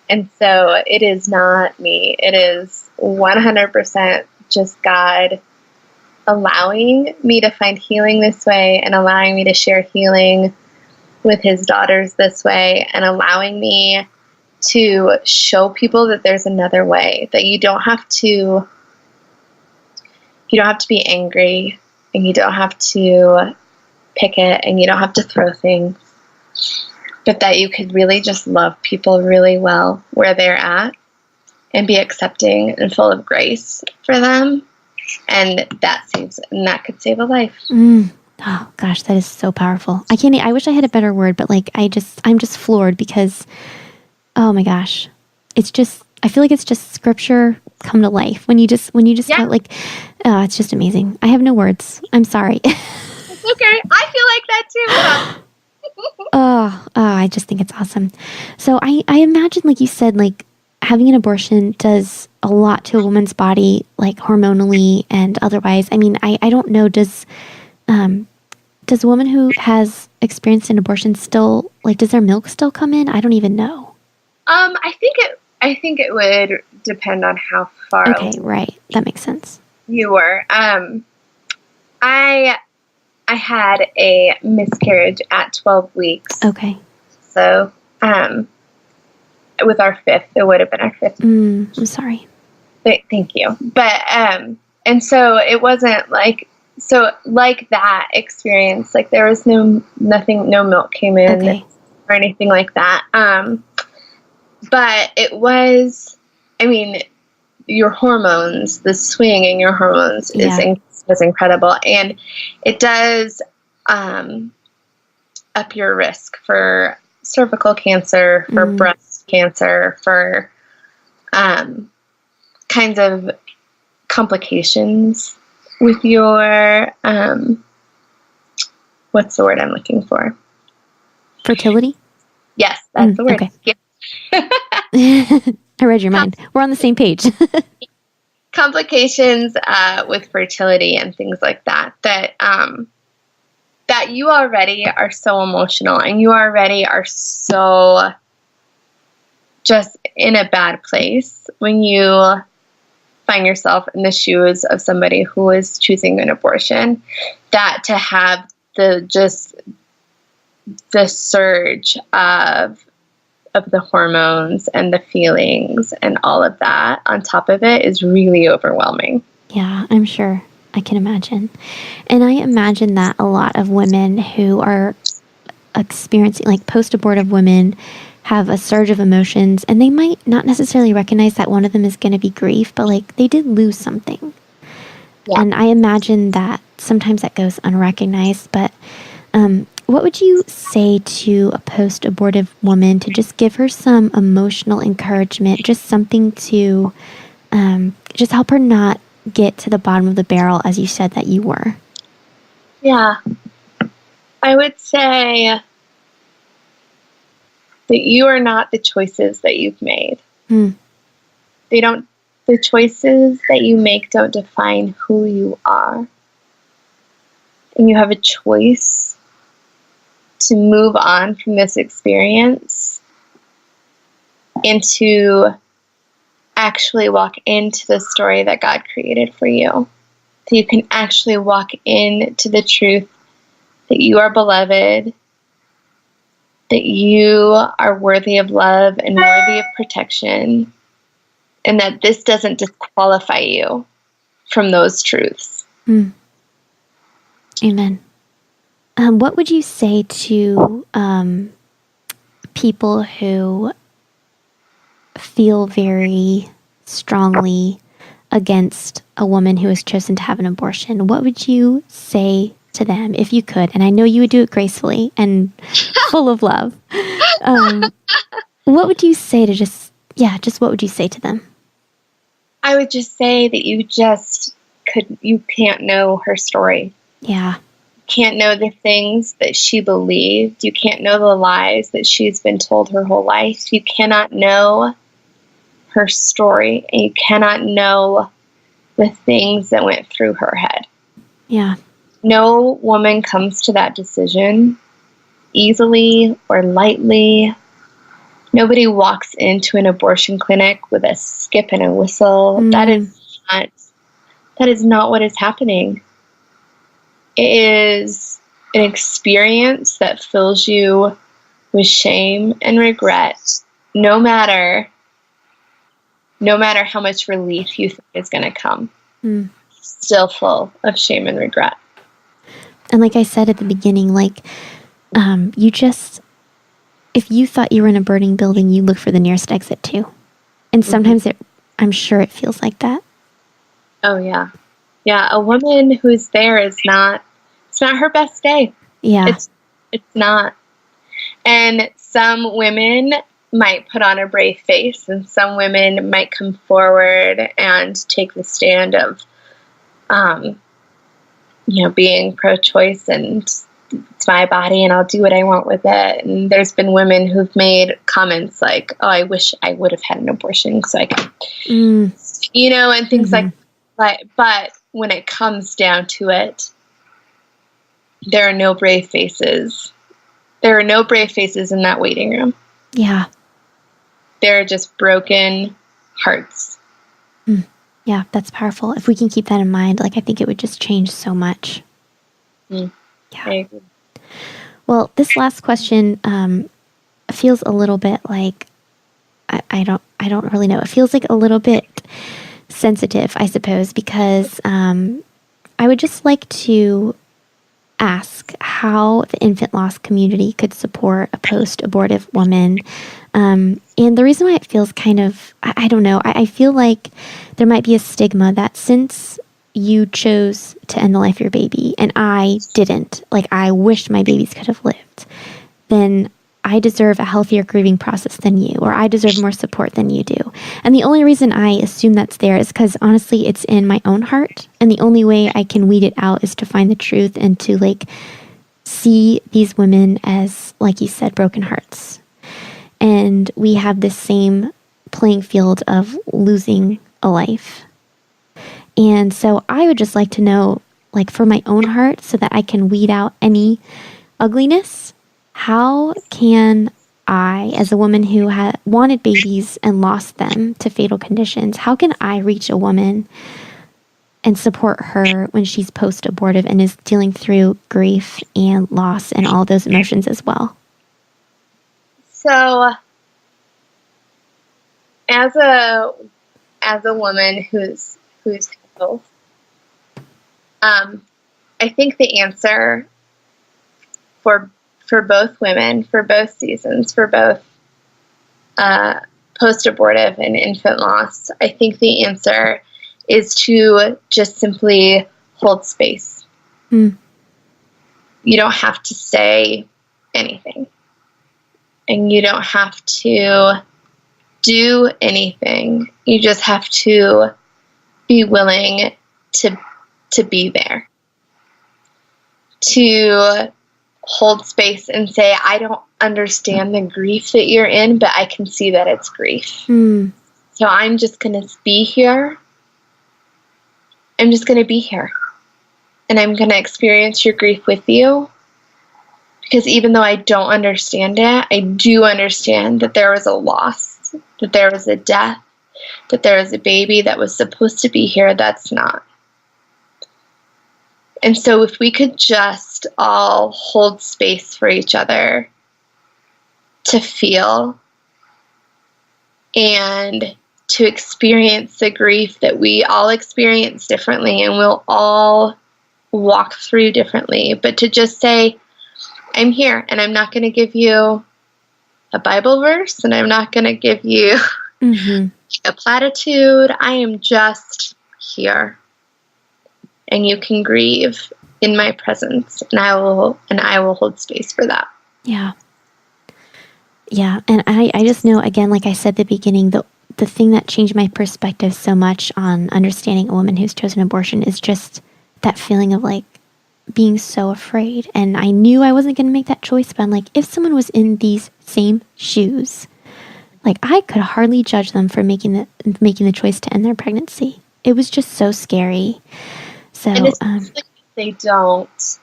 And so it is not me. It is 100% just God allowing me to find healing this way and allowing me to share healing with His daughters this way and allowing me to show people that there's another way, that you don't have to be angry, and you don't have to pick it, and you don't have to throw things, but that you could really just love people really well where they're at and be accepting and full of grace for them. And that could save a life. Oh gosh, that is so powerful. I wish I had a better word, but like, I'm just floored because, oh my gosh, I feel like it's just scripture come to life when you just Yeah. It's just amazing. I have no words. I'm sorry. It's okay. I feel like that too. I just think it's awesome. So I imagine, like you said, like having an abortion does a lot to a woman's body, like hormonally and otherwise. I mean, I don't know, does a woman who has experienced an abortion still, like, does their milk still come in? I don't even know. I think it would depend on how far. Okay, right. That makes sense. You were. I had a miscarriage at 12 weeks. Okay. So, with our fifth, it would have been our fifth. I'm sorry. Thank you. But, and so it wasn't like that experience, like there was no milk came in or anything like that. But it was, I mean, your hormones, the swing in your hormones was incredible. And it does up your risk for cervical cancer, for breast cancer, for kinds of complications with your, what's the word I'm looking for? Fertility? Yes, that's the word. Okay. Yeah. I read your mind. We're on the same page. Complications with fertility and things like that that you already are so emotional and you already are so just in a bad place when you find yourself in the shoes of somebody who is choosing an abortion, that to have the surge of the hormones and the feelings and all of that on top of it is really overwhelming. Yeah, I'm sure. I can imagine. And I imagine that a lot of women who are experiencing, like post-abortive women, have a surge of emotions, and they might not necessarily recognize that one of them is going to be grief, but like they did lose something. Yeah. And I imagine that sometimes that goes unrecognized, but what would you say to a post-abortive woman to just give her some emotional encouragement, just something to just help her not get to the bottom of the barrel, as you said that you were? Yeah. I would say that you are not the choices that you've made. The choices that you make don't define who you are. And you have a choice to move on from this experience and to actually walk into the story that God created for you. So you can actually walk into the truth that you are beloved, that you are worthy of love and worthy of protection, and that this doesn't disqualify you from those truths. Amen. What would you say to people who feel very strongly against a woman who has chosen to have an abortion? What would you say to them if you could? And I know you would do it gracefully and full of love. What would you say to just what would you say to them? I would just say that you can't know her story. Yeah. Can't know the things that she believed. You can't know the lies that she's been told her whole life. You cannot know her story, and you cannot know the things that went through her head. Yeah. No woman comes to that decision easily or lightly. Nobody walks into an abortion clinic with a skip and a whistle. That is not what is happening. It is an experience that fills you with shame and regret, no matter how much relief you think is going to come. Still full of shame and regret. And like I said at the beginning, if you thought you were in a burning building, you look for the nearest exit too. And sometimes I'm sure it feels like that. Oh yeah. Yeah. A woman who's there it's not her best day. Yeah. It's not. And some women might put on a brave face, and some women might come forward and take the stand of, being pro-choice and it's my body and I'll do what I want with it. And there's been women who've made comments like, oh, I wish I would have had an abortion so I could, and things like that. But when it comes down to it, there are no brave faces. There are no brave faces in that waiting room. Yeah. There are just broken hearts. Yeah, that's powerful. If we can keep that in mind, I think it would just change so much. Yeah. I agree. Well, this last question feels a little bit like I don't really know. It feels like a little bit sensitive, I suppose, because I would just like to ask how the infant loss community could support a post-abortive woman. And the reason why it feels kind of, I don't know, I feel like there might be a stigma that since you chose to end the life of your baby and I didn't, I wish my babies could have lived, then I deserve a healthier grieving process than you, or I deserve more support than you do. And the only reason I assume that's there is because honestly, it's in my own heart. And the only way I can weed it out is to find the truth and to see these women as, like you said, broken hearts. And we have this same playing field of losing a life. And so I would just like to know, for my own heart, so that I can weed out any ugliness, how can I, as a woman who had wanted babies and lost them to fatal conditions, how can I reach a woman and support her when she's post-abortive and is dealing through grief and loss and all those emotions as well? So, as a woman who's both, I think the answer for both women, for both seasons, for both post-abortive and infant loss, I think the answer is to just simply hold space. You don't have to say anything. And you don't have to do anything. You just have to be willing to be there. To hold space and say, I don't understand the grief that you're in, but I can see that it's grief. So I'm just going to be here. I'm just going to be here. And I'm going to experience your grief with you. Because even though I don't understand it, I do understand that there was a loss, that there was a death, that there was a baby that was supposed to be here that's not. And so if we could just all hold space for each other to feel and to experience the grief that we all experience differently, and we'll all walk through differently, but to just say, I'm here, and I'm not going to give you a Bible verse, and I'm not going to give you a platitude. I am just here, and you can grieve in my presence, and I will hold space for that. Yeah. Yeah. And I just know, again, like I said at the beginning, the thing that changed my perspective so much on understanding a woman who's chosen abortion is just that feeling of like being so afraid. And I knew I wasn't going to make that choice, but I'm like, if someone was in these same shoes, like I could hardly judge them for making the choice to end their pregnancy. It was just so scary. So, and especially if they don't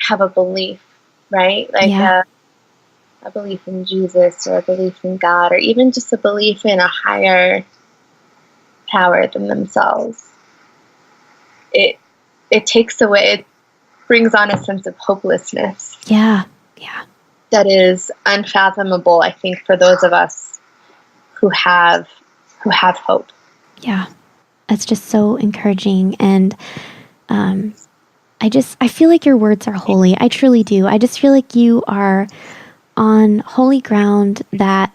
have a belief, right? Like a belief in Jesus, or a belief in God, or even just a belief in a higher power than themselves. It takes away, it brings on a sense of hopelessness. Yeah. That is unfathomable, I think, for those of us who have hope. Yeah. That's just so encouraging. And I feel like your words are holy. I truly do. I just feel like you are on holy ground that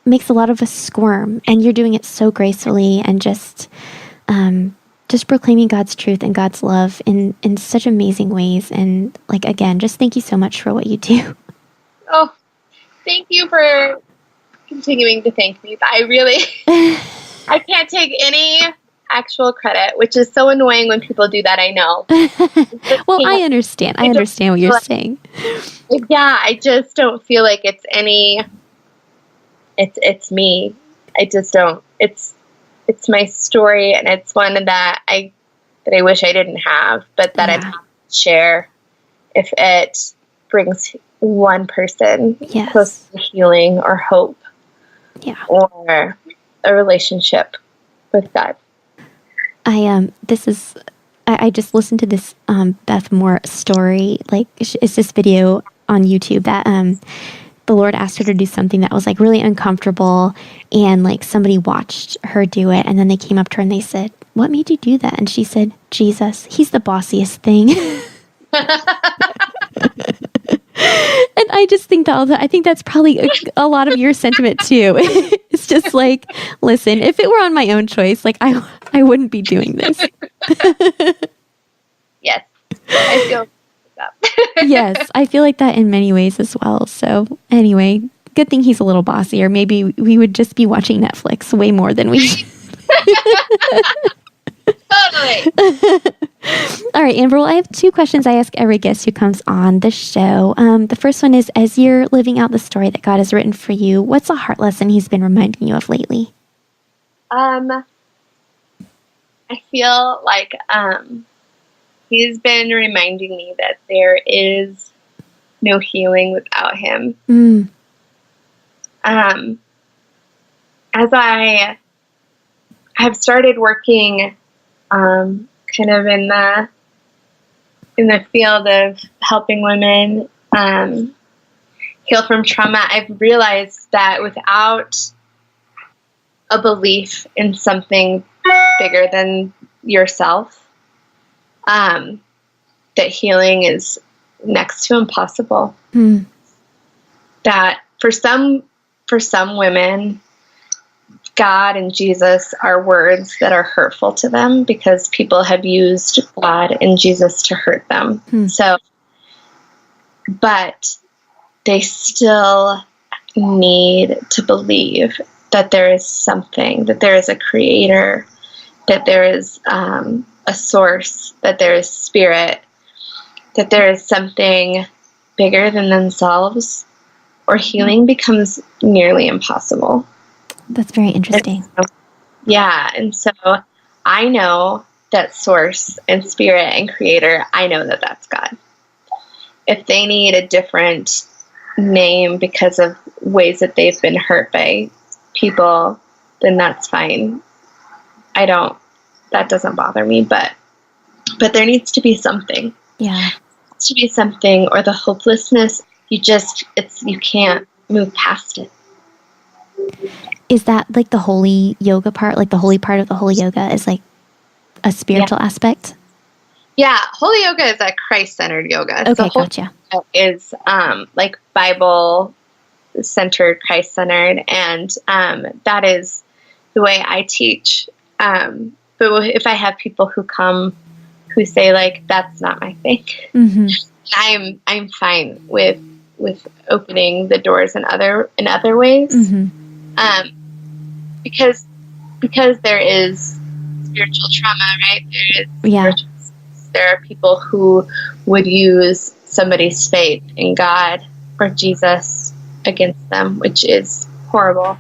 makes a lot of us squirm, and you're doing it so gracefully and just proclaiming God's truth and God's love in such amazing ways. And like, again, just thank you so much for what you do. Oh, thank you for continuing to thank me. I really, I can't take any actual credit, which is so annoying when people do that, I know. Well, I understand. I understand what you're saying. Yeah, I just don't feel like it's me. I just don't. It's my story, and it's one that I wish I didn't have, but that I'm happy to share if it brings one person close to healing or hope, or a relationship with God. I just listened to this Beth Moore story. Like, it's this video on YouTube that the Lord asked her to do something that was like really uncomfortable, and like somebody watched her do it, and then they came up to her and they said, "What made you do that?" And she said, "Jesus, he's the bossiest thing." And I just think I think that's probably a lot of your sentiment too. It's just like, listen, if it were on my own choice, like I wouldn't be doing this. Yes, I feel that. Yes, I feel like that in many ways as well. So anyway, good thing he's a little bossy, or maybe we would just be watching Netflix way more than we. Totally. All right, Amber, well, I have 2 questions I ask every guest who comes on the show. The first one is, as you're living out the story that God has written for you, what's a heart lesson he's been reminding you of lately? I feel like he's been reminding me that there is no healing without him. As I have started working kind of in the field of helping women heal from trauma, I've realized that without a belief in something bigger than yourself, that healing is next to impossible. That for some women, God and Jesus are words that are hurtful to them because people have used God and Jesus to hurt them. So, but they still need to believe that there is something, that there is a creator, that there is a source, that there is spirit, that there is something bigger than themselves, or healing becomes nearly impossible. That's very interesting. And so I know that source and spirit and creator, I know that that's God. If they need a different name because of ways that they've been hurt by people, then that's fine. That doesn't bother me, but there needs to be something. Yeah. There needs to be something, or the hopelessness, you can't move past it. Is that like the holy yoga part? Like the holy part of the holy yoga is like a spiritual aspect? Yeah, Holy Yoga is a Christ-centered yoga. Okay, So Holy gotcha. Yoga is like Bible-centered, Christ-centered, and that is the way I teach. But if I have people who come who say like that's not my thing, I'm fine with opening the doors in other ways, because there is spiritual trauma, right? There are people who would use somebody's faith in God or Jesus against them, which is horrible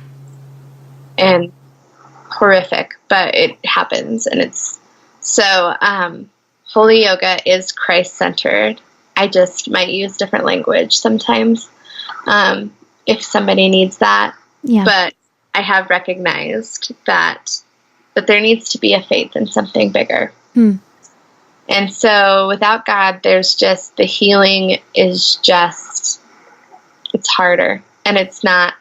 and horrific, but it happens. And it's so Holy Yoga is Christ-centered. I just might use different language sometimes if somebody needs that. Yeah. But I have recognized that there needs to be a faith in something bigger. And so without God, there's just, the healing is just, it's harder. And it's not,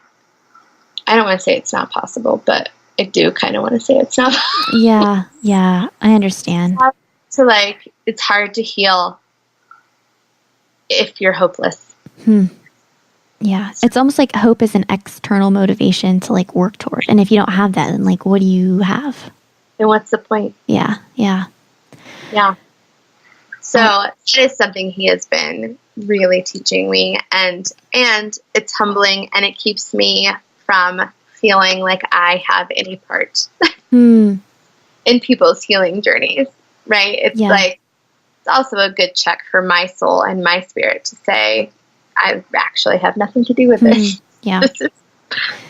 I don't want to say it's not possible, but I do kind of want to say it's not possible. Yeah, I understand. So like, it's hard to heal if you're hopeless. Yeah, it's almost like hope is an external motivation to like work toward. And if you don't have that, then like, what do you have? Then what's the point? Yeah. So that is something he has been really teaching me, and it's humbling, and it keeps me from feeling like I have any part in people's healing journeys, right? It's like, it's also a good check for my soul and my spirit to say, I actually have nothing to do with this. Yeah.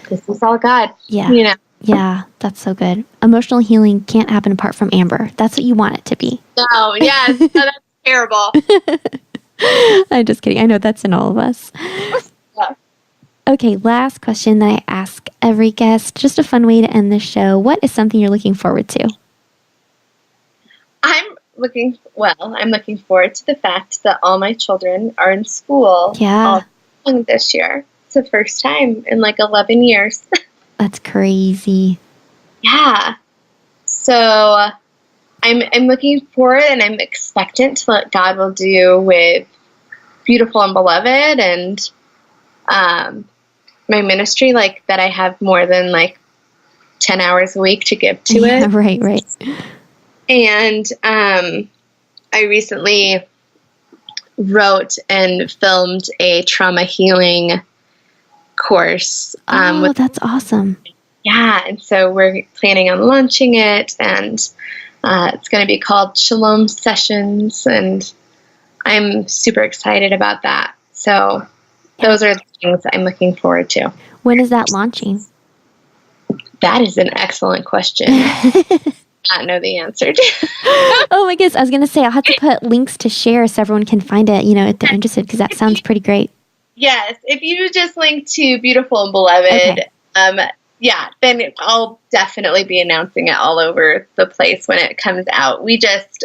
This is all God. Yeah. You know? Yeah, that's so good. Emotional healing can't happen apart from Amber. That's what you want it to be. No, yes. No, that's terrible. I'm just kidding. I know that's in all of us. Yeah. Okay, last question that I ask every guest. Just a fun way to end the show. What is something you're looking forward to? I'm looking forward to the fact that all my children are in school all this year. It's the first time in like 11 years. That's crazy. Yeah. So I'm looking forward, and I'm expectant to what God will do with Beautiful and Beloved and my ministry, like that I have more than like 10 hours a week to give to it. Right. And I recently wrote and filmed a trauma healing course. That's awesome. Yeah, and so we're planning on launching it, and it's going to be called Shalom Sessions, and I'm super excited about that. So those are the things I'm looking forward to. When is that launching? That is an excellent question. I not know the answer to. Oh my goodness, I was going to say, I'll have to put links to share so everyone can find it, if they're interested, because that sounds pretty great. Yes, if you just link to Beautiful and Beloved, then I'll definitely be announcing it all over the place when it comes out. We just,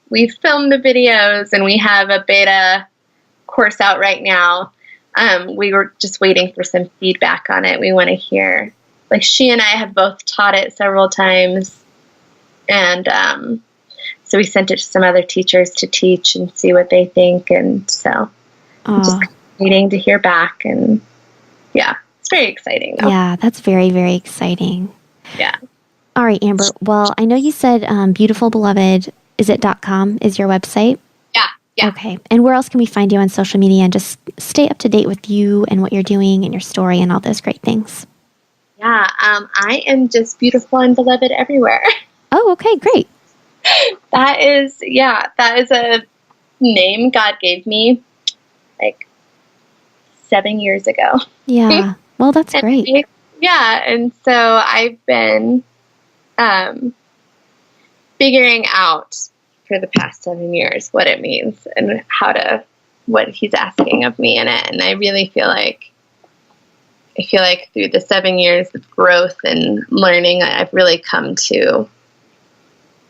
we've filmed the videos, and we have a beta course out right now. We were just waiting for some feedback on it. We want to hear, like, she and I have both taught it several times, and so we sent it to some other teachers to teach and see what they think, and so just waiting to hear back, and it's very exciting though. Yeah, that's very, very exciting. Yeah. All right, Amber. Well, I know you said Beautiful Beloved, is it .com is your website? Yeah. Okay. And where else can we find you on social media and just stay up to date with you and what you're doing and your story and all those great things? Yeah, I am just Beautiful and Beloved everywhere. Oh, okay, great. That is a name God gave me like 7 years ago. Yeah. Well, that's great. And so I've been figuring out for the past 7 years what it means and what he's asking of me in it. And I really feel like through the 7 years of growth and learning, I've really come to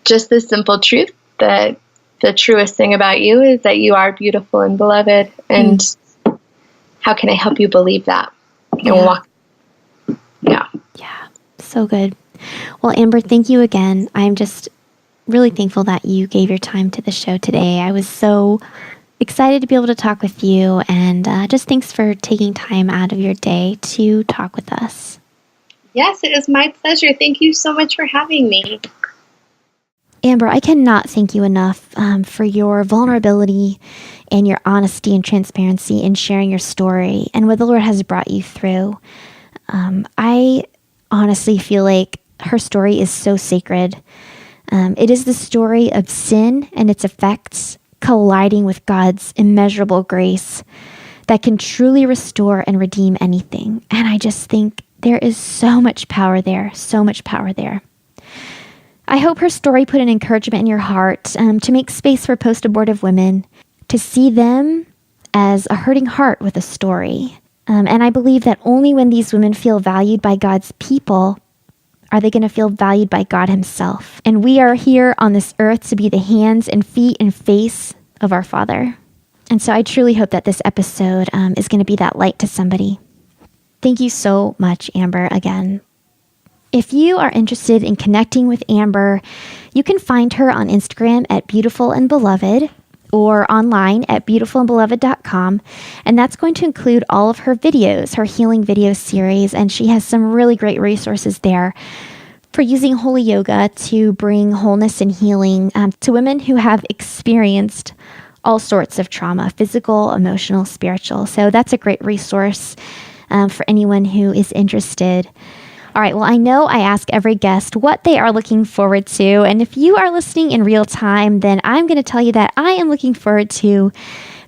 just the simple truth that the truest thing about you is that you are beautiful and beloved. And how can I help you believe that and walk? Yeah. Yeah. So good. Well, Amber, thank you again. I'm just really thankful that you gave your time to the show today. I was so excited to be able to talk with you, and just thanks for taking time out of your day to talk with us. Yes, it is my pleasure. Thank you so much for having me. Amber, I cannot thank you enough for your vulnerability and your honesty and transparency in sharing your story and what the Lord has brought you through. I honestly feel like her story is so sacred. It is the story of sin and its effects colliding with God's immeasurable grace that can truly restore and redeem anything. And I just think there is so much power there, so much power there. I hope her story put an encouragement in your heart to make space for post-abortive women, to see them as a hurting heart with a story. And I believe that only when these women feel valued by God's people are they going to feel valued by God himself. And we are here on this earth to be the hands and feet and face of our Father. And so I truly hope that this episode is going to be that light to somebody. Thank you so much, Amber, again. If you are interested in connecting with Amber, you can find her on Instagram at Beautiful&Beloved or online at beautifulandbeloved.com. And that's going to include all of her videos, her healing video series. And she has some really great resources there for using holy yoga to bring wholeness and healing to women who have experienced all sorts of trauma, physical, emotional, spiritual. So that's a great resource for anyone who is interested. All right, well, I know I ask every guest what they are looking forward to, and if you are listening in real time, then I'm going to tell you that I am looking forward to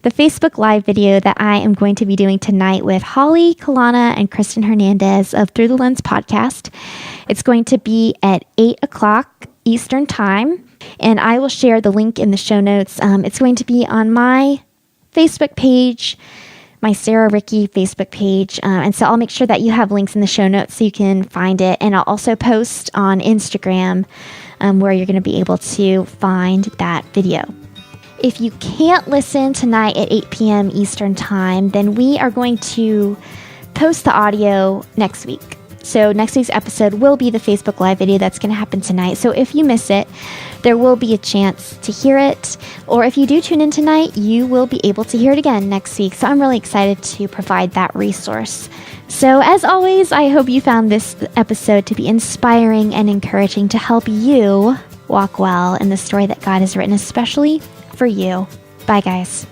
the Facebook Live video that I am going to be doing tonight with Holly Kalana and Kristen Hernandez of Through the Lens podcast. It's going to be at 8 o'clock Eastern Time, and I will share the link in the show notes. It's going to be on my Facebook page, my Sarah Rieke Facebook page. And so I'll make sure that you have links in the show notes so you can find it. And I'll also post on Instagram where you're going to be able to find that video. If you can't listen tonight at 8 p.m. Eastern Time, then we are going to post the audio next week. So next week's episode will be the Facebook Live video that's going to happen tonight. So if you miss it, there will be a chance to hear it. Or if you do tune in tonight, you will be able to hear it again next week. So I'm really excited to provide that resource. So as always, I hope you found this episode to be inspiring and encouraging to help you walk well in the story that God has written, especially for you. Bye, guys.